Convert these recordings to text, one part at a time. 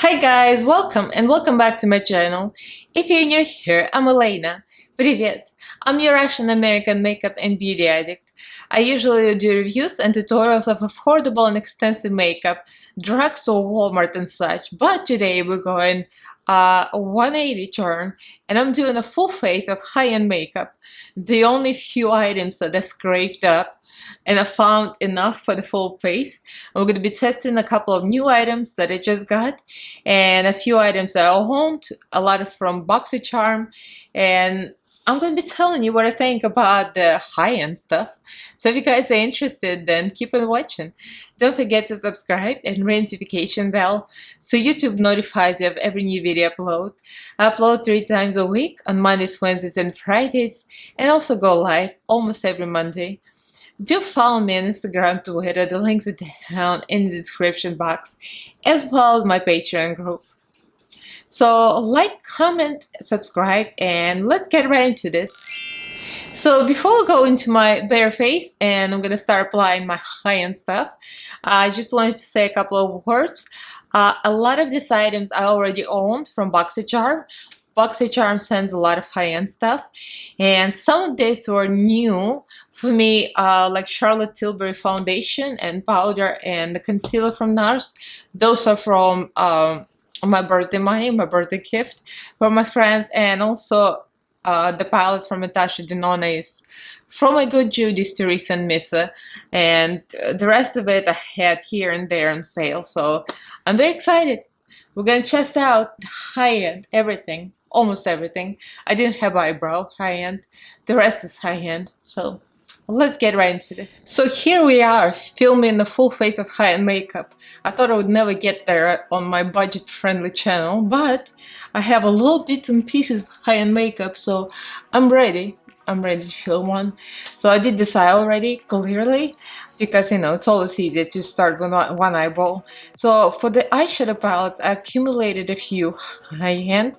Hi guys, welcome back to my channel. If you're new here, I'm Elaina. Привет! I'm your Russian American makeup and beauty addict. I usually do reviews and tutorials of affordable and expensive makeup, drugstore, Walmart and such, but today we're going 180 turn and I'm doing a full face of high-end makeup. The only few items that I scraped up and I found enough for the full face. I'm going to be testing a couple of new items that I just got and a few items that I owned, a lot of from BoxyCharm, and I'm going to be telling you what I think about the high-end stuff. So if you guys are interested, then keep on watching. Don't forget to subscribe and ring notification bell so YouTube notifies you of every new video upload. I upload 3 times a week on Mondays, Wednesdays, and Fridays, and also go live almost every Monday. Do follow me on Instagram, Twitter, the links are down in the description box, as well as my Patreon group. So like, comment, subscribe, and let's get right into this. So before we go into my bare face and I'm gonna start applying my high-end stuff, I just wanted to say a couple of words. A lot of these items I already owned from BoxyCharm. BoxyCharm sends a lot of high-end stuff, and some of these were new for me, like Charlotte Tilbury foundation and powder and the concealer from Nars. Those are from my birthday money, my birthday gift for my friends, and also the palette from Natasha Denona is from my good Judy's Teresa and Missa, and the rest of it I had here and there on sale. So I'm very excited. We're gonna test out high-end everything. Almost everything. I didn't have eyebrow high-end. The rest is high-end. So let's get right into this. So here we are filming the full face of high-end makeup. I thought I would never get there on my budget-friendly channel, but I have a little bits and pieces of high-end makeup, so I'm ready. I'm ready to film one. So I did this eye already, clearly, because you know it's always easier to start with one eyeball. So for the eyeshadow palettes, I accumulated a few high-end,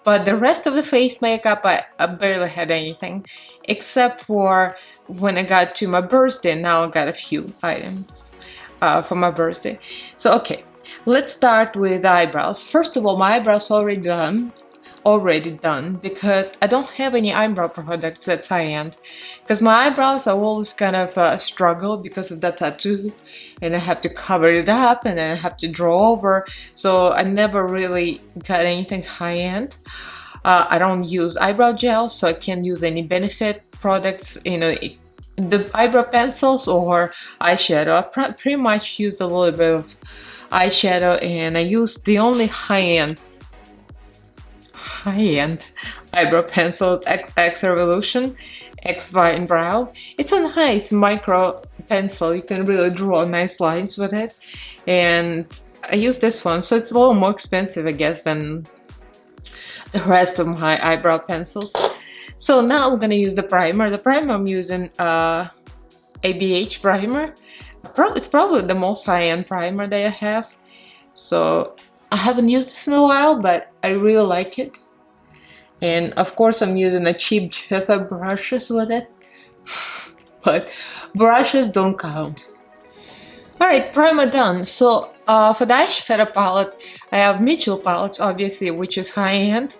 but the rest of the face makeup I barely had anything, except for when I got to my birthday. Now I got a few items for my birthday. So okay, let's start with the eyebrows. First of all, my eyebrows already done because I don't have any eyebrow products that's high-end, because my eyebrows are always kind of struggle because of the tattoo, and I have to cover it up and then I have to draw over, so I never really got anything high-end. I don't use eyebrow gel, so I can't use any Benefit products, you know, the eyebrow pencils or eyeshadow. I pretty much used a little bit of eyeshadow, and I used the only high-end eyebrow pencils, X Revolution X Vine Brow. It's a nice micro pencil. You can really draw nice lines with it, and I use this one, so it's a little more expensive, I guess, than the rest of my eyebrow pencils. So now I'm gonna use the primer. The primer I'm using ABH primer. It's probably the most high-end primer that I have. So I haven't used this in a while, but I really like it. And of course I'm using a cheap gesso brushes with it, but brushes don't count. Alright, primer done. So for the eyeshadow palette, I have Mitchell palettes, obviously, which is high-end.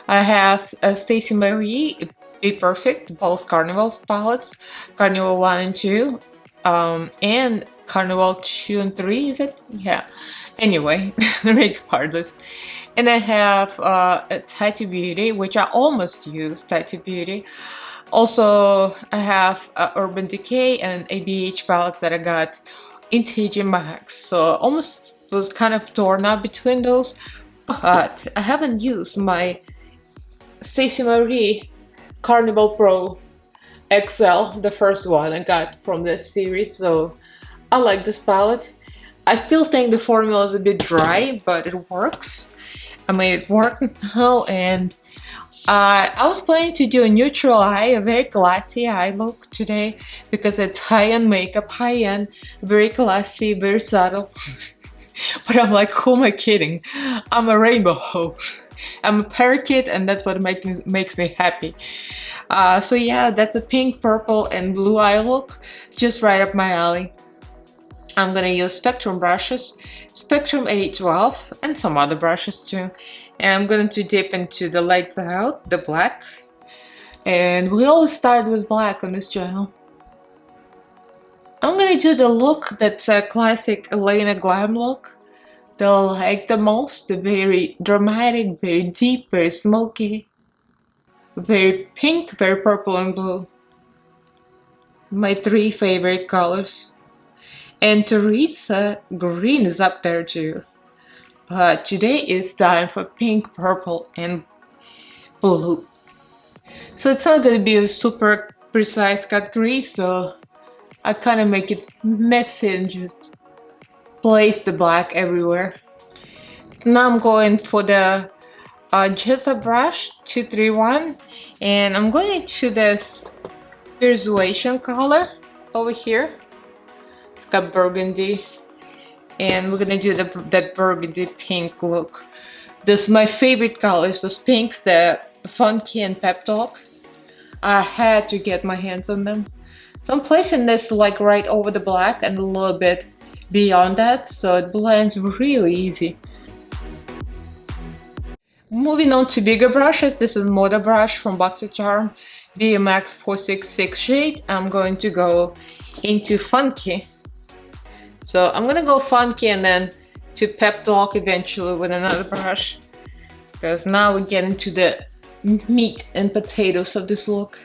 I have Stacey Marie, Be Perfect, both Carnival's palettes, Carnival 1 and 2, and Carnival 2 and 3, is it? Yeah. Anyway, regardless. And I have Tati Beauty, which I almost used, Tati Beauty. Also, I have Urban Decay and ABH palettes that I got in TJ Maxx. So almost was kind of torn up between those, but I haven't used my Stacey Marie Carnival Pro XL, the first one I got from this series. So I like this palette. I still think the formula is a bit dry, but it works. I made it work now, and I was planning to do a neutral eye, a very classy eye look today, because it's high-end makeup, high-end, very classy, very subtle. But I'm like, who am I kidding? I'm a rainbow hoe. I'm a parakeet, and that's what makes me happy. So yeah, that's a pink, purple, and blue eye look, just right up my alley. I'm gonna use Spectrum brushes, Spectrum A12, and some other brushes too. And I'm going to dip into the lights out, the black. And we always start with black on this channel. I'm gonna do the look that's a classic Elaina Glam look that I like the most. The very dramatic, very deep, very smoky, very pink, very purple and blue. My three favorite colors. And Teresa, green is up there too. But today is time for pink, purple, and blue. So it's not gonna be a super precise cut crease, so I kind of make it messy and just place the black everywhere. Now I'm going for the Gesso brush 231, and I'm going into this Persuasion color over here. It's got burgundy, and we're gonna do that burgundy pink look. This is my favorite colors, those pinks, the Funky and Pep Talk. I had to get my hands on them. So I'm placing this like right over the black and a little bit beyond that, so it blends really easy. Moving on to bigger brushes, this is Moda brush from BoxyCharm, BMX 466 shade. I'm going to go into Funky. So I'm gonna go Funky and then to Pep Talk eventually with another brush, because now we get into the meat and potatoes of this look.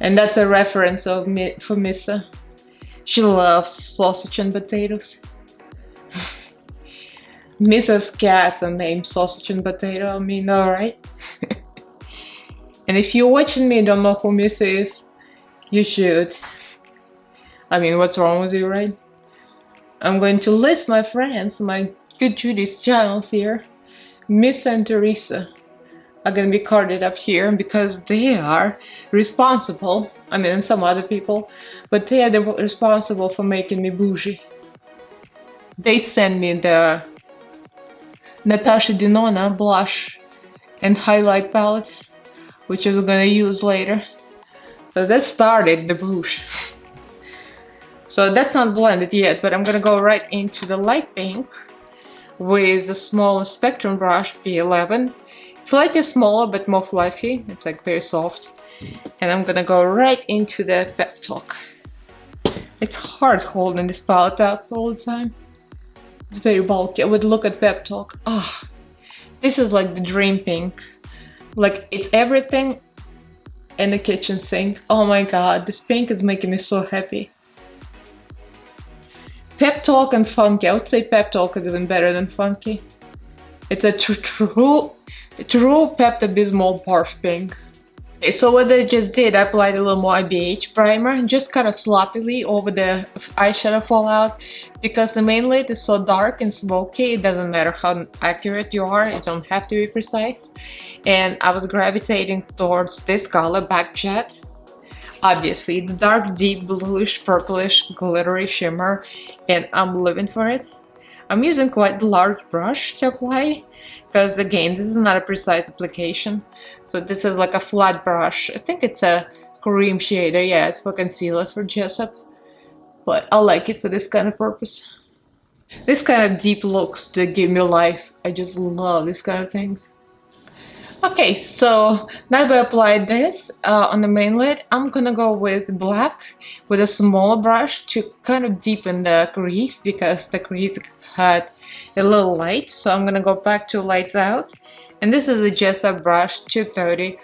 And that's a reference for Missa. She loves sausage and potatoes. Missa's cats are named Sausage and Potato. I mean, alright. And if you're watching me and don't know who Missa is, you should. I mean, what's wrong with you, right? I'm going to list my friends, my Good Judy's channels here. Missa and Teresa are gonna be carded up here because they are responsible, I mean, and some other people, but they are responsible for making me bougie. They sent me the Natasha Denona blush and highlight palette, which I'm gonna use later. So that started the bouge. So that's not blended yet, but I'm gonna go right into the light pink with a small Spectrum brush, P11. Slightly smaller but more fluffy, it's like very soft. And I'm gonna go right into the Pep Talk. It's hard holding this palette up all the time. It's very bulky. I would look at Pep Talk. Ah, this is like the dream pink. Like it's everything in the kitchen sink. Oh my god, this pink is making me so happy. Pep Talk and Funky. I would say Pep Talk is even better than Funky. It's a true Pepto-Bismol barf pink. Okay, so what I just did, I applied a little more IBH primer, just kind of sloppily over the eyeshadow fallout, because the main lid is so dark and smoky, it doesn't matter how accurate you are, you don't have to be precise. And I was gravitating towards this color, Back Jet. Obviously, it's dark, deep, bluish, purplish, glittery shimmer, and I'm living for it. I'm using quite a large brush to apply, because again, this is not a precise application. So this is like a flat brush. I think it's a cream shader, yeah, it's for concealer for Jessup. But I like it for this kind of purpose. This kind of deep looks to give me life. I just love this kind of things. Okay, so now that I applied this on the main lid, I'm gonna go with black with a smaller brush to kind of deepen the crease, because the crease had a little light. So I'm gonna go back to lights out, and this is a Gesso brush 230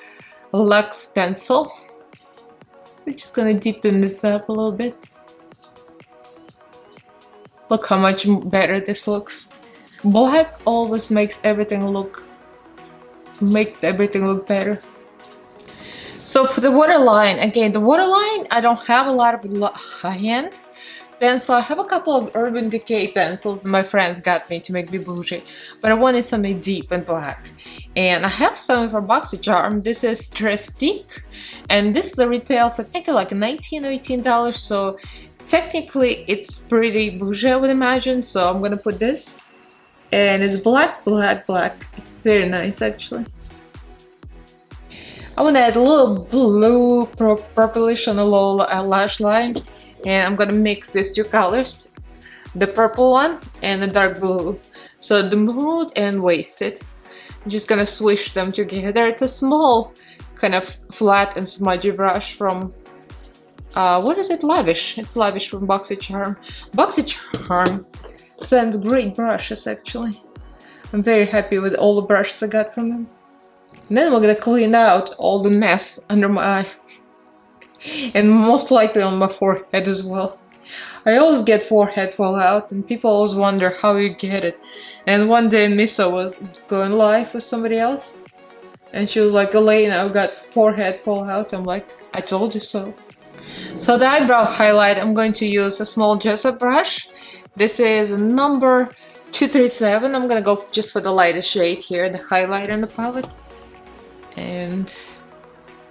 Luxe pencil. So just gonna deepen this up a little bit. Look how much better this looks. Black always makes everything look better. So for the waterline, again, the waterline, I don't have a lot of high-end pencil. I have a couple of Urban Decay pencils that my friends got me to make me bougie, but I wanted something deep and black. And I have some for BoxyCharm. This is Trestique, and this retails, I think, like $19 or $18, so technically it's pretty bougie, I would imagine. So I'm gonna put this, and it's black, black, black. It's very nice, actually. I want to add a little blue purplish on the lower lash line, and I'm gonna mix these two colors the purple one and the dark blue. So the mood and wasted. I'm just gonna swish them together. It's a small, kind of flat and smudgy brush from, what is it? Lavish. It's Lavish from BoxyCharm. BoxyCharm sends great brushes, actually. I'm very happy with all the brushes I got from them. And then we're gonna clean out all the mess under my eye. And most likely on my forehead as well. I always get forehead fallout, and people always wonder how you get it. And one day Misa was going live with somebody else, and she was like, Elaina, I've got forehead fallout. I'm like, I told you so. So the eyebrow highlight, I'm going to use a small Jessup brush. This is number 237. I'm gonna go just for the lightest shade here, the highlight in the palette. And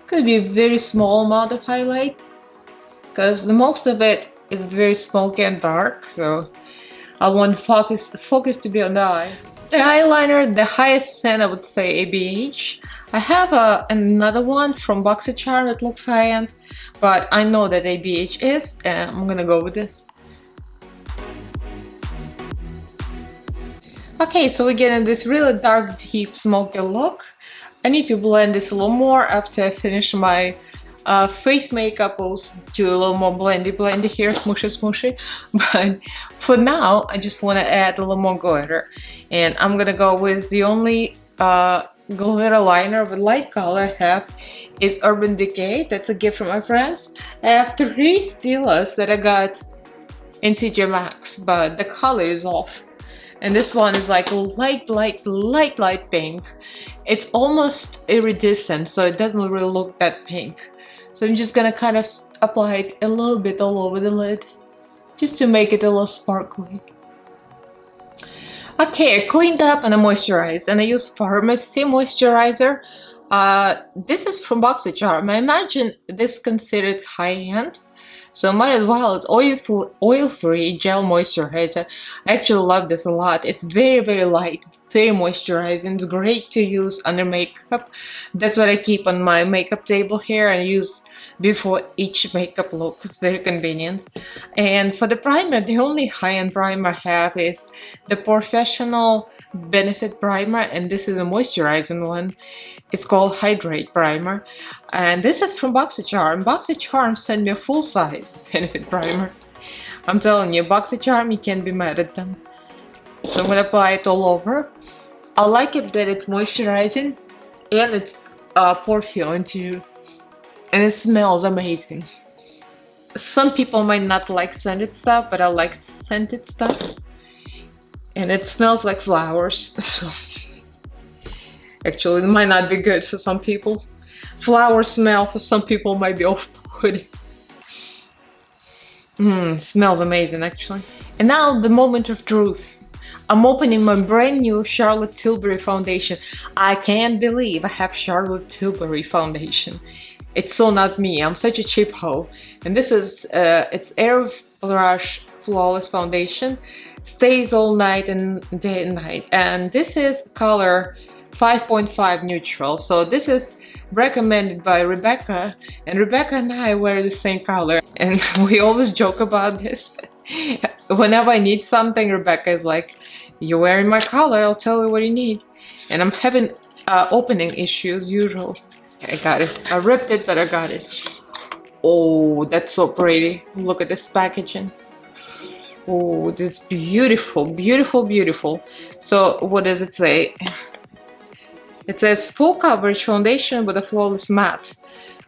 could be a very small amount of highlight, because the most of it is very smoky and dark, so I want focus to be on the eye. The eyeliner, the highest scent, I would say ABH. I have another one from BoxyCharm that looks high-end, but I know that ABH is, and I'm gonna go with this. Okay, so we're getting this really dark, deep, smoky look. I need to blend this a little more after I finish my face makeup. I'll do a little more blendy here, smooshy. But for now, I just want to add a little more glitter. And I'm gonna go with the only glitter liner with light color I have is Urban Decay. That's a gift from my friends. I have 3 Stilas that I got in TJ Maxx, but the color is off. And this one is like light pink. It's almost iridescent, so it doesn't really look that pink. So I'm just gonna kind of apply it a little bit all over the lid, just to make it a little sparkly. Okay, I cleaned up and I moisturized, and I use Pharmacy moisturizer. This is from BoxyCharm. I imagine this is considered high-end, so might as well. It's oil-free gel moisturizer. I actually love this a lot. It's very light, very moisturizing. It's great to use under makeup. That's what I keep on my makeup table here and use before each makeup look. It's very convenient. And for the primer, the only high-end primer I have is the Professional Benefit Primer, and this is a moisturizing one. It's called Hydrate Primer, and this is from BoxyCharm. BoxyCharm sent me a full-size Benefit Primer. I'm telling you, BoxyCharm, you can't be mad at them. So I'm gonna apply it all over. I like it that it's moisturizing and it's pore sealant too, and it smells amazing. Some people might not like scented stuff, but I like scented stuff, and it smells like flowers. So actually, it might not be good for some people. Flower smell for some people might be off-putting. Smells amazing, actually. And now the moment of truth. I'm opening my brand new Charlotte Tilbury foundation. I can't believe I have Charlotte Tilbury foundation. It's so not me. I'm such a cheap hoe. And this is it's Airbrush Flawless Foundation. Stays all night and day and night. And this is color 5.5 neutral. So this is recommended by Rebecca, and Rebecca and I wear the same color, and we always joke about this. Whenever I need something, Rebecca is like, you're wearing my color, I'll tell you what you need. And I'm having opening issues usual. I got it. I ripped it, but I got it. Oh, that's so pretty. Look at this packaging. Oh, it's beautiful, beautiful. So what does it say? It says full coverage foundation with a flawless matte,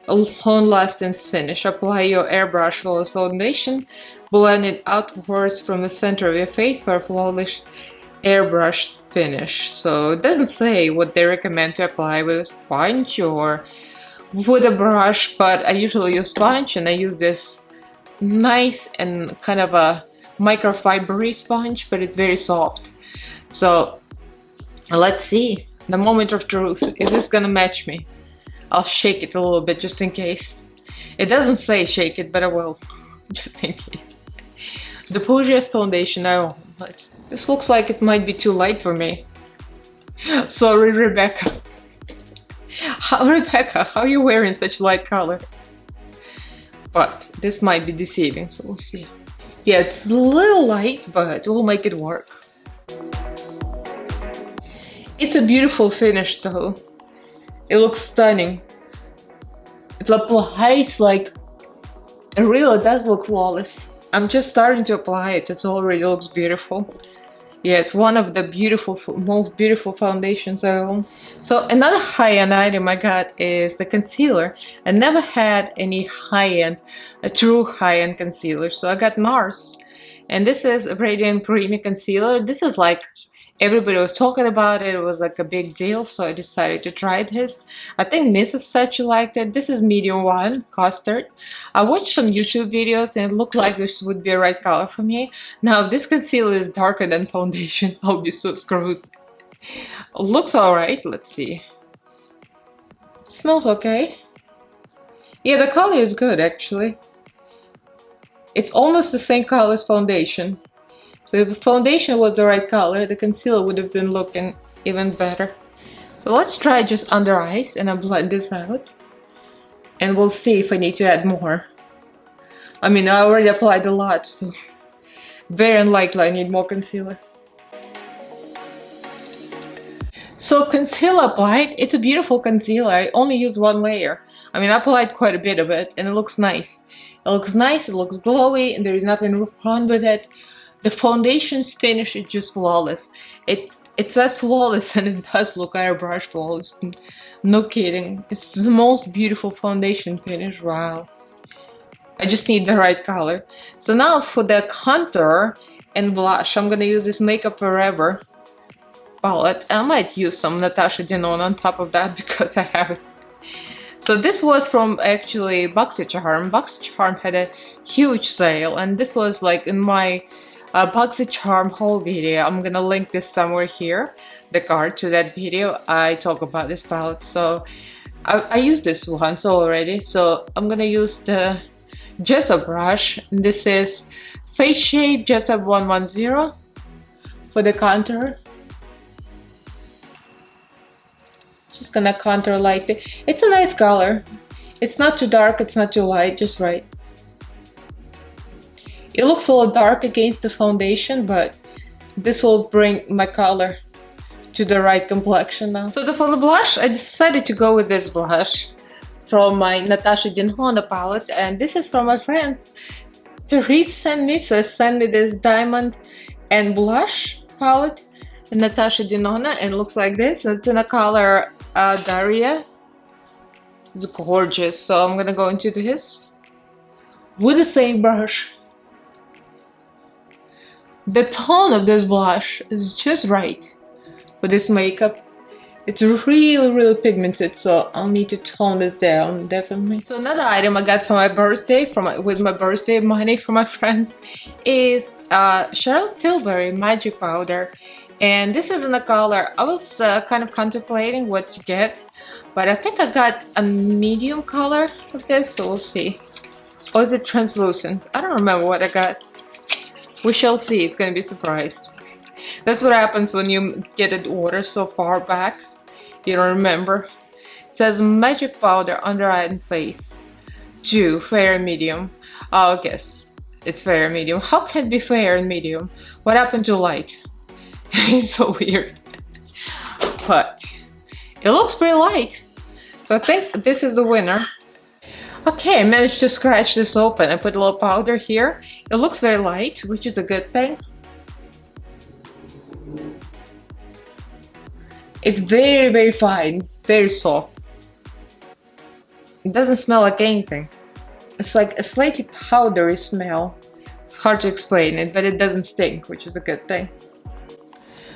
a long-lasting finish. Apply your airbrush flawless foundation, blend it outwards from the center of your face for a flawless airbrush finish. So it doesn't say what they recommend to apply with a sponge or with a brush, but I usually use sponge, and I use this nice and kind of a microfibery sponge, but it's very soft. So let's see. The moment of truth. Is this gonna match me? I'll shake it a little bit just in case. It doesn't say shake it, but I will. Just in case. The Pouge's foundation. Oh, this looks like it might be too light for me. Sorry, Rebecca. Rebecca, how are you wearing such light color? But this might be deceiving, so we'll see. Yeah, it's a little light, but we'll make it work. It's a beautiful finish though. It looks stunning. It applies like, it really does look flawless. I'm just starting to apply it. It already looks beautiful. Yeah, it's one of the most beautiful foundations I own. So another high-end item I got is the concealer. I never had any high-end, a true high-end concealer. So I got Nars. And this is a Radiant Creamy Concealer. This is like, everybody was talking about it. It was like a big deal, so I decided to try this. I think Mrs. said she liked it. This is medium 1, custard. I watched some YouTube videos and it looked like this would be a right color for me. Now, if this concealer is darker than foundation, I'll be so screwed. Looks alright. Let's see. Smells okay. Yeah, the color is good actually. It's almost the same color as foundation. So if the foundation was the right color, the concealer would have been looking even better. So let's try just under eyes and I'll blend this out. And we'll see if I need to add more. I mean, I already applied a lot, so very unlikely I need more concealer. So concealer applied, it's a beautiful concealer. I only used one layer. I mean, I applied quite a bit of it and it looks nice. It looks nice, it looks glowy, and there is nothing wrong with it. The foundation finish is just flawless. It says flawless and it does look airbrush flawless. No kidding. It's the most beautiful foundation finish. Wow. I just need the right color. So now for the contour and blush, I'm gonna use this Makeup Forever palette. I might use some Natasha Denona on top of that because I have it. So this was from actually BoxyCharm. BoxyCharm had a huge sale and this was like in my BoxyCharm haul video. I'm gonna link this somewhere here, the card to that video. I talk about this palette. So I used this once already. So I'm gonna use the Jessup brush. This is Face Shape Jessup 110 for the contour. Just gonna contour lightly. It's a nice color. It's not too dark, it's not too light, just right. It looks a little dark against the foundation, but this will bring my color to the right complexion now. So for the blush, I decided to go with this blush from my Natasha Denona palette, and this is from my friends. Therese and Mrs. sent me this diamond and blush palette in Natasha Denona, and it looks like this. It's in a color Daria. It's gorgeous. So I'm gonna go into this with the same brush. The tone of this blush is just right for this makeup. It's really pigmented, so I'll need to tone this down definitely. So another item I got for my birthday, with my birthday money from my friends, is Charlotte Tilbury Magic Powder. And this is in the color, I was kind of contemplating what to get, but I think I got a medium color of this, so we'll see. Or is it translucent? I don't remember what I got. We shall see, it's gonna be a surprise. That's what happens when you get an order so far back. You don't remember. It says Magic Powder under eye and face. Dew, fair and medium. Oh, I guess it's fair and medium. How can it be fair and medium? What happened to light? It's so weird. But it looks pretty light. So I think this is the winner. Okay, I managed to scratch this open. I put a little powder here. It looks very light, which is a good thing. It's very fine, very soft. It doesn't smell like anything. It's like a slightly powdery smell. It's hard to explain it, but it doesn't stink, which is a good thing.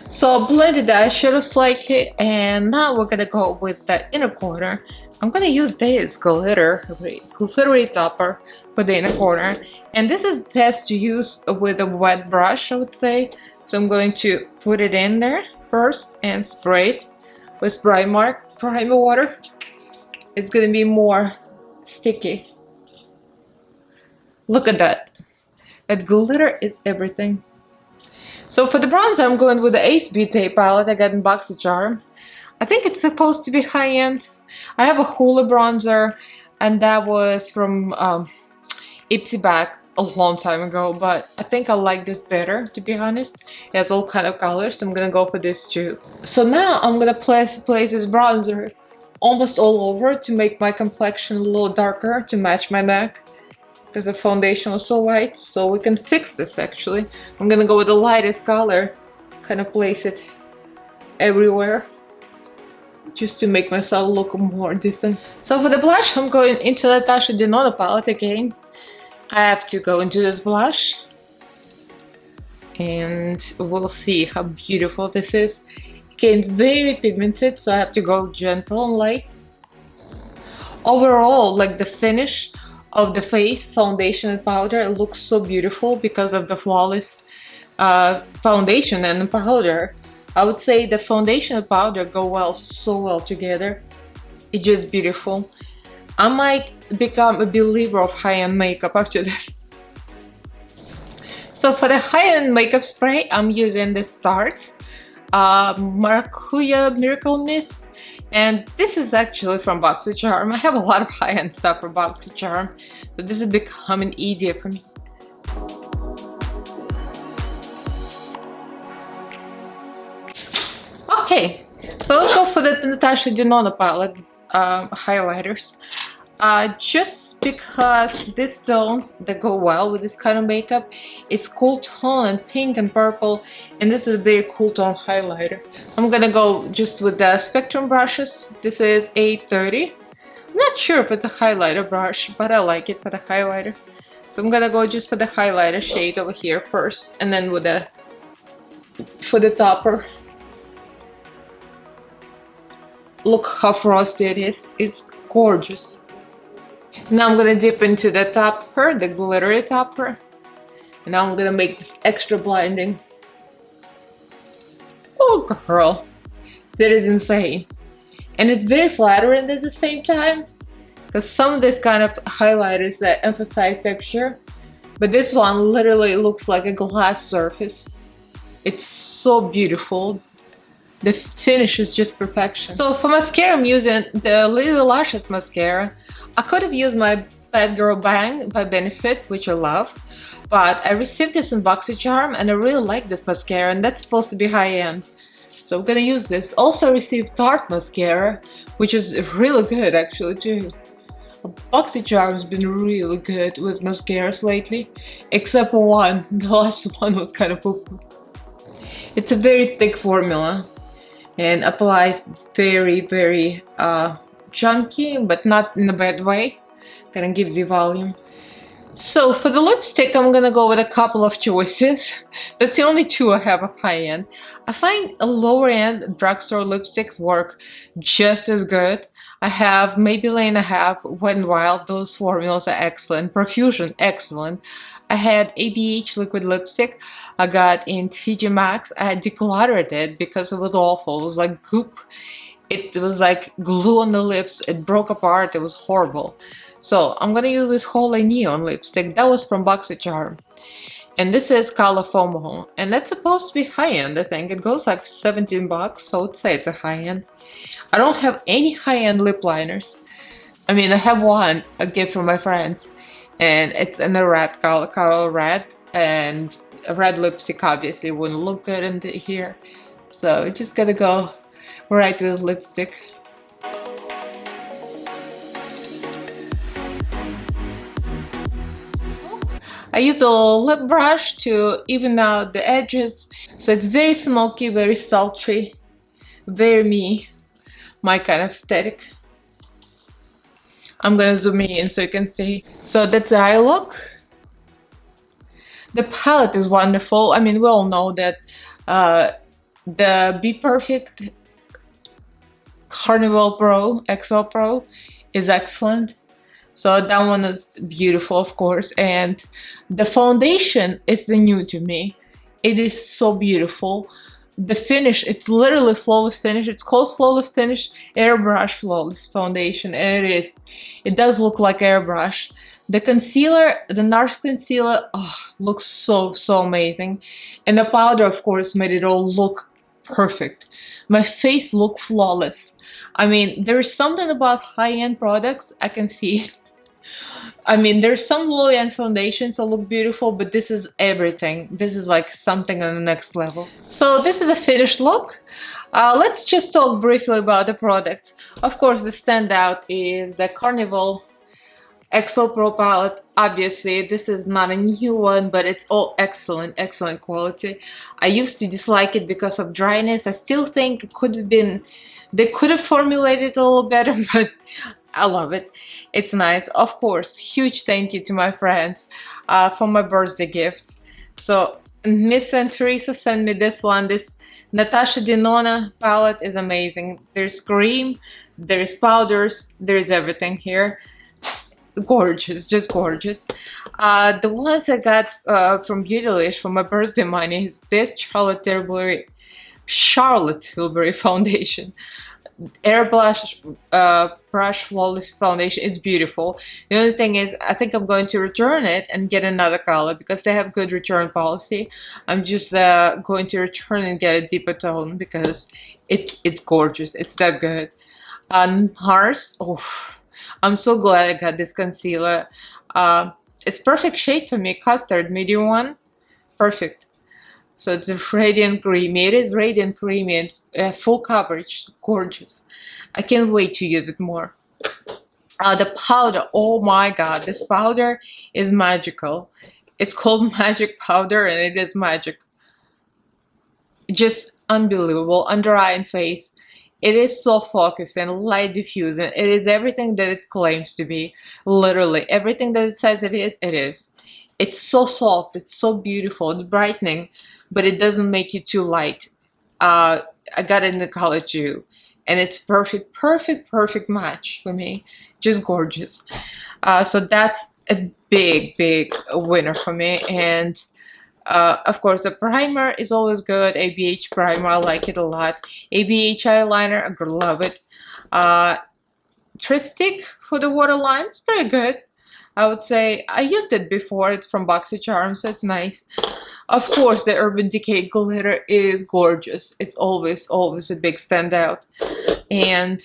So I blended the eyeshadow slightly, and now we're gonna go with the inner corner. I'm gonna use this glittery topper for the inner corner, and this is best to use with a wet brush, I would say. So I'm going to put it in there first and spray it with primer water. It's gonna be more sticky. Look at that. That glitter is everything. So for the bronzer, I'm going with the Ace Beauty palette I got in BoxyCharm. I think it's supposed to be high-end. I have a Hoola bronzer, and that was from Ipsy Back. a long time ago, but I think I like this better, to be honest. It has all kind of colors, so I'm gonna go for this too. So now I'm gonna place this bronzer almost all over to make my complexion a little darker to match my neck, because the foundation was so light. So we can fix this actually. I'm gonna go with the lightest color, kind of place it everywhere, just to make myself look more decent. So for the blush, I'm going into Natasha Denona palette again. I have to go into this blush, and we'll see how beautiful this is. Again, it's very pigmented, so I have to go gentle and light. Overall, like the finish of the face, foundation and powder, it looks so beautiful because of the flawless foundation and powder. I would say the foundation and powder go so well together. It's just beautiful. I might become a believer of high-end makeup after this. So for the high-end makeup spray, I'm using the Tarte Maracuja Miracle Mist, and this is actually from BoxyCharm. I have a lot of high-end stuff from BoxyCharm, so this is becoming easier for me. Okay, so let's go for the Natasha Denona palette highlighters. Just because these tones that go well with this kind of makeup, it's cool tone and pink and purple, and this is a very cool tone highlighter. I'm gonna go just with the Spectrum brushes. This is A30. I'm not sure if it's a highlighter brush, but I like it for the highlighter. So I'm gonna go just for the highlighter shade over here first, and then with for the topper. Look how frosty it is. It's gorgeous. Now I'm gonna dip into the topper, the glittery topper. And now I'm gonna make this extra blinding. Oh girl, that is insane. And it's very flattering at the same time, because some of this kind of highlighters that emphasize texture, but this one literally looks like a glass surface. It's so beautiful. The finish is just perfection. So for mascara, I'm using the Little Lashes mascara. I could have used my Bad Girl Bang by Benefit, which I love, but I received this in BoxyCharm and I really like this mascara, and that's supposed to be high-end. So I'm gonna use this. Also received Tarte mascara, which is really good actually too. BoxyCharm has been really good with mascaras lately, except for one. The last one was kind of poo-poo. It's a very thick formula and applies very chunky, but not in a bad way. Kind of gives you volume. So for the lipstick, I'm gonna go with a couple of choices. That's the only two I have of high-end. I find a lower-end drugstore lipsticks work just as good. I have Maybelline, I have Wet n Wild. Those formulas are excellent. Profusion, excellent. I had ABH liquid lipstick I got in TJ Maxx. I decluttered it because it was awful. It was like goop. It was like glue on the lips. It broke apart. It was horrible. So I'm gonna use this Holy Neon lipstick. That was from BoxyCharm. And this is Color FOMO. And that's supposed to be high-end, I think. It goes like 17 bucks, so I'd say it's a high-end. I don't have any high-end lip liners. I mean, I have one, a gift from my friends. And it's in a red color red, and a red lipstick obviously wouldn't look good in here, so we just gotta go right with lipstick. I used a little lip brush to even out the edges, so it's very smoky, very sultry, very me, my kind of aesthetic. I'm gonna zoom in so you can see. So that's the eye look. The palette is wonderful. I mean, we all know that the Be Perfect Carnival Pro, XL Pro is excellent. So that one is beautiful, of course. And the foundation is the new to me. It is so beautiful. The finish, it's literally flawless finish. It's called flawless finish, airbrush flawless foundation, and it does look like airbrush. The concealer, the Nars concealer, looks so amazing, and the powder, of course, made it all look perfect. My face looked flawless. I mean, there is something about high-end products, I can see it I mean, there's some low-end foundations that look beautiful, but this is everything. This is like something on the next level. So this is a finished look. Let's just talk briefly about the products. Of course, the standout is the Carnival Excel Pro palette. Obviously, this is not a new one, but it's all excellent, excellent quality. I used to dislike it because of dryness. I still think it could have been, they could have formulated it a little better, but I love it. It's nice. Of course, huge thank you to my friends for my birthday gift. So Miss and Teresa sent me this one. This Natasha Denona palette is amazing. There's cream, there's powders, there's everything here. Gorgeous, just gorgeous. The ones I got from Beautylish for my birthday money is this Charlotte Tilbury foundation. Airbrush brush flawless foundation. It's beautiful. The only thing is, I think I'm going to return it and get another color because they have good return policy. I'm just going to return and get a deeper tone because it's gorgeous. It's that good. Nars. Oh, I'm so glad I got this concealer. It's perfect shade for me. Custard, medium one. Perfect. So it's a radiant creamy. It is radiant creamy and full coverage. Gorgeous. I can't wait to use it more. The powder. Oh my god. This powder is magical. It's called magic powder and it is magic. Just unbelievable. Under eye and face. It is so focused and light diffusing. It is everything that it claims to be. Literally. Everything that it says it is, it is. It's so soft. It's so beautiful. It's brightening. But it doesn't make you too light. I got it in the color too. And it's perfect, perfect, perfect match for me. Just gorgeous. So that's a big, big winner for me. And of course, the primer is always good. ABH primer, I like it a lot. ABH eyeliner, I love it. Tristic for the waterline, it's very good. I would say I used it before. It's from BoxyCharm, so it's nice. Of course, the Urban Decay glitter is gorgeous. It's always, always a big standout. And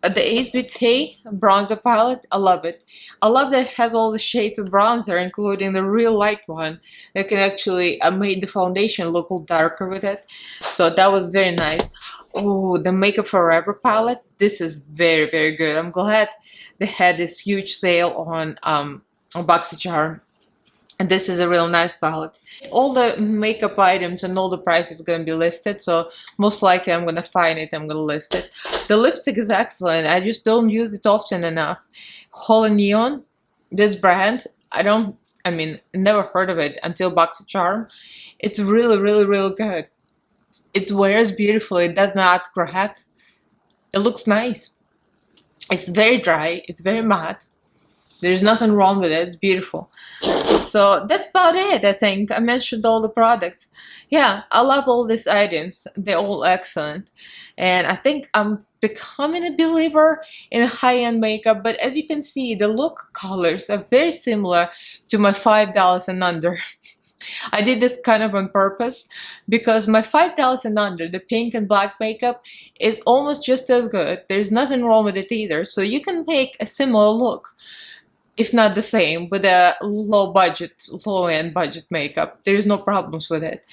the ASBT bronzer palette, I love it. I love that it has all the shades of bronzer, including the real light one. That can actually make the foundation look a little darker with it. So that was very nice. Oh, the Makeup Forever palette. This is very, very good. I'm glad they had this huge sale on BoxyCharm. And this is a real nice palette. All the makeup items and all the prices are going to be listed, so most likely I'm going to find it, I'm going to list it. The lipstick is excellent. I just don't use it often enough. Holy Neon, this brand, never heard of it until BoxyCharm. It's really, really, really good. It wears beautifully. It does not crack. It looks nice. It's very dry. It's very matte. There's nothing wrong with it. It's beautiful. So that's about it, I think. I mentioned all the products. Yeah, I love all these items. They're all excellent. And I think I'm becoming a believer in high-end makeup. But as you can see, the look colors are very similar to my $5 and under. I did this kind of on purpose because my $5 and under, the pink and black makeup, is almost just as good. There's nothing wrong with it either. So you can make a similar look, if not the same, with a low-end budget makeup. There's no problems with it.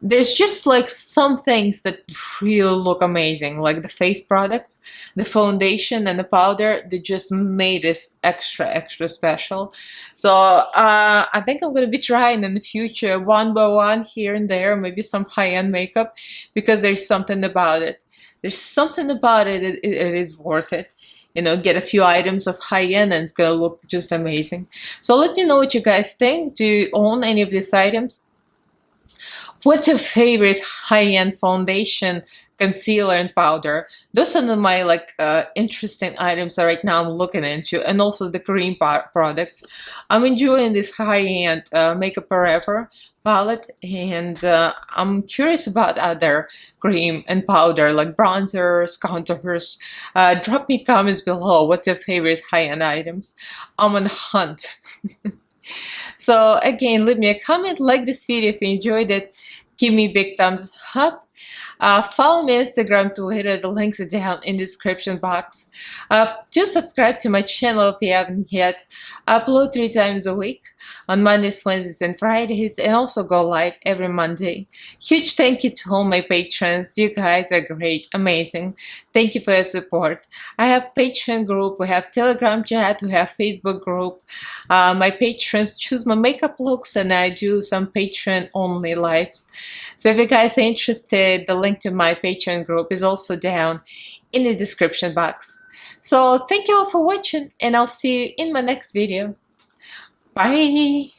There's just like some things that really look amazing, like the face product, the foundation and the powder. They just made this extra, extra special. So I think I'm going to be trying in the future, one by one, here and there, maybe some high-end makeup, because there's something about it. There's something about it, it is worth it. You know, get a few items of high-end and it's gonna look just amazing. So let me know what you guys think. Do you own any of these items? What's your favorite high-end foundation, concealer, and powder? Those are my interesting items right now I'm looking into, and also the cream products. I'm enjoying this high-end Makeup Forever palette, and I'm curious about other cream and powder like bronzers, contours. Drop me comments below. What's your favorite high-end items? I'm on the hunt. So again, leave me a comment, like this video if you enjoyed it, give me a big thumbs up. Follow me on Instagram, Twitter, the links are down in the description box. Just subscribe to my channel if you haven't yet. I upload 3 times a week on Mondays, Wednesdays, and Fridays, and also go live every Monday. Huge thank you to all my patrons. You guys are great, amazing. Thank you for your support. I have Patreon group, we have Telegram chat, we have Facebook group. My patrons choose my makeup looks, and I do some Patreon only lives. So if you guys are interested, the link to my Patreon group is also down in the description box. So thank you all for watching, and I'll see you in my next video. Bye!